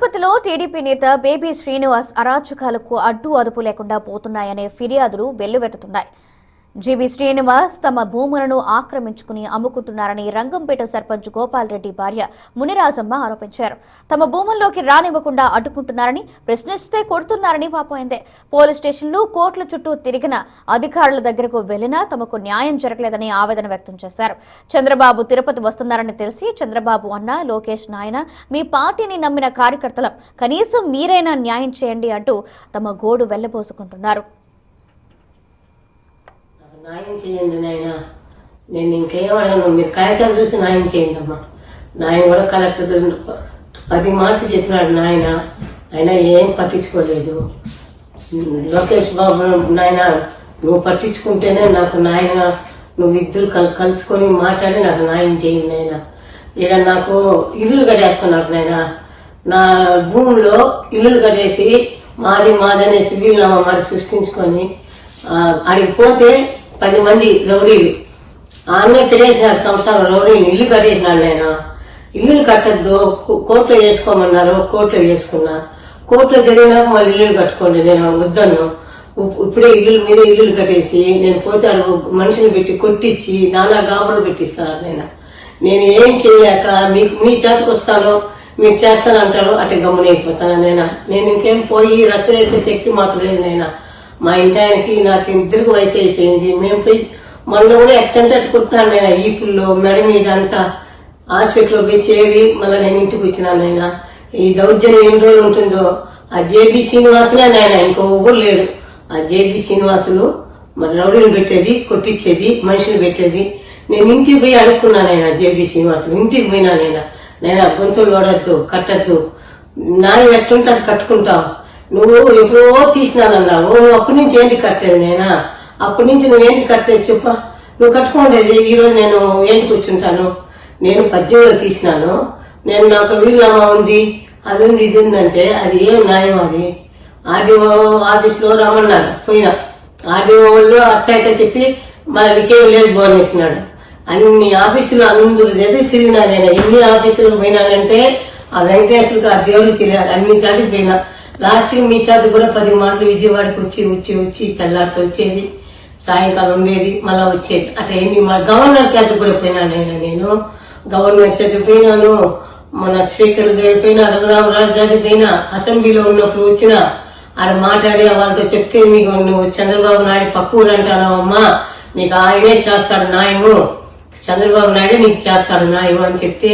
తిరుపతిలో టీడీపీ నేత బేబీ శ్రీనివాస్ అరాచకాలకు అడ్డు అదుపు లేకుండా పోతున్నాయనే ఫిర్యాదులు వెల్లువెత్తుతున్నాయి. జీబీ శ్రీనివాస్ తమ భూములను ఆక్రమించుకుని అమ్ముకుంటున్నారని రంగంపేట సర్పంచ్ గోపాల్ రెడ్డి భార్య మునిరాజమ్మ ఆరోపించారు. తమ భూముల్లోకి రానివ్వకుండా అడ్డుకుంటున్నారని, ప్రశ్నిస్తే కొడుతున్నారని వాపోయింది. పోలీస్ స్టేషన్లు, కోర్టుల చుట్టూ తిరిగిన అధికారుల దగ్గరకు వెళ్లినా తమకు న్యాయం జరగలేదని ఆవేదన వ్యక్తం చేశారు. చంద్రబాబు తిరుపతి వస్తున్నారని తెలిసి చంద్రబాబు అన్న, లోకేష్ నాయన, మీ పార్టీని నమ్మిన కార్యకర్తలం, కనీసం మీరైనా న్యాయం చేయండి అంటూ తమ గోడు వెళ్లబోసుకుంటున్నారు. న్యాయం చేయండి నాయన, నేను ఇంకేమడను, మీరు కాగితాలు చూసి న్యాయం చేయండి అమ్మా. నాయన కూడా కలెక్టర్ 10 మాటలు చెప్పినాడు నాయన, అయినా ఏం పట్టించుకోలేదు. లోకేష్ బాబు నాయన, నువ్వు పట్టించుకుంటేనే నాకు నాయన, నువ్వు ఇద్దరు కలుసుకొని మాట్లాడి నాకు న్యాయం చేయండి నాయన. ఇక్కడ నాకు ఇల్లులు కట్టేస్తున్నారు నాయన, నా భూమిలో ఇల్లులు కట్టేసి మాది అనేసి వీళ్ళు మరి సృష్టించుకొని ఆడికి పోతే 10 మంది రౌడీలు ఆమె పెట్టేసినారు. సంవత్సరం రౌడీలు ఇల్లు కట్టేసినాడు నేను. ఇల్లులు కట్టద్దు, కోర్టులో వేసుకోమన్నారు, కోర్టులో వేసుకున్నా. కోర్టులో జరిగినాక మళ్ళీ ఇల్లులు కట్టుకోండి, నేను వద్దను. ఇప్పుడే ఇల్లుల మీద ఇల్లులు కట్టేసి నేను పోతే మనుషులు పెట్టి కొట్టించి నానా గాబులు పెట్టిస్తాను నేను ఏం చేయలేక మీ చేతకు వస్తానో మీకు చేస్తానంటారో అటు గమ్మునైపోతాను నేను ఇంకేం పోయి రచ్చలేసే శక్తి మాకు లేదు నైనా. మా ఇంటి ఆయనకి నాకు ఇద్దరికి వయసు అయిపోయింది. మేము పోయి మొన్న కూడా ఎట్టంటే అటు కుట్టినాను నేను, ఈపుల్లో మెడ మీద అంతా హాస్పిటల్లో పోయి చేరి మళ్ళీ నేను ఇంటికి వచ్చినాను ఆయన. ఈ దౌర్జన్యం ఎన్ని రోజులు ఉంటుందో ఆ జేబీ శ్రీనివాసులే నాయన, ఇంకో ఊరు లేరు. ఆ జేబీ శ్రీనివాసులు మరి రౌడీలు పెట్టేది, కొట్టించేది, మనుషులు పెట్టేది. నేను ఇంటికి పోయి అడుక్కున్నాను ఆయన. జేబీ శ్రీనివాసులు ఇంటికి పోయినానైనా, నేను గొంతులు ఓడద్దు, కట్టద్దు, నాయన ఎట్టుంటే అటు కట్టుకుంటావు, నువ్వు ఎప్పుడో తీసినానన్నావు, నువ్వు అప్పటి నుంచి ఏంటి కట్టలేదు నేనా, అప్పటి నుంచి నువ్వేంటి కట్టలేదు చెప్ప, నువ్వు కట్టుకోండేది. ఈరోజు నేను ఏంటి కూర్చుంటాను, నేను 18లో తీసినాను, నేను నాకు వీలునామా ఉంది, అది ఉంది, ఇది ఉందంటే అది ఏం న్యాయం? అది ఆర్డీఓ ఆఫీస్లో రమ్మన్నారు, పోయినా. ఆర్డీఓ వాళ్ళు అట్ట చెప్పి మనకేం లేదు బోనేసినాడు. అన్ని ఆఫీసులు అందరూ చేతి తిరిగినా నేను. ఎన్ని ఆఫీసులకు పోయినానంటే ఆ వెంకటేశ్వరకు ఆ దేవుడికి తిరిగారు, అన్ని చాటికి పోయినా. లాస్ట్ కి మీ చేత కూడా 10 మాటలు విజయవాడకి వచ్చి తెల్లారితో వచ్చేది, సాయంకాలం ఉండేది, మళ్ళా వచ్చేది. అట్లా ఎన్ని గవర్నర్ చేత కూడా పోయినాను నేను. గవర్నర్ చేత పోయినాను, మన స్పీకర్ పోయినా, రఘురామరాజు గారి పోయినా, అసెంబ్లీలో ఉన్నప్పుడు వచ్చిన ఆడ మాట్లాడి వాళ్ళతో చెప్తే, మీకు నువ్వు చంద్రబాబు నాయుడు పక్క ఊరు అంటానమ్మా, నీకు ఆయనే చేస్తాడు న్యాయము, చంద్రబాబు నాయుడు నీకు చేస్తాడు న్యాయం అని చెప్తే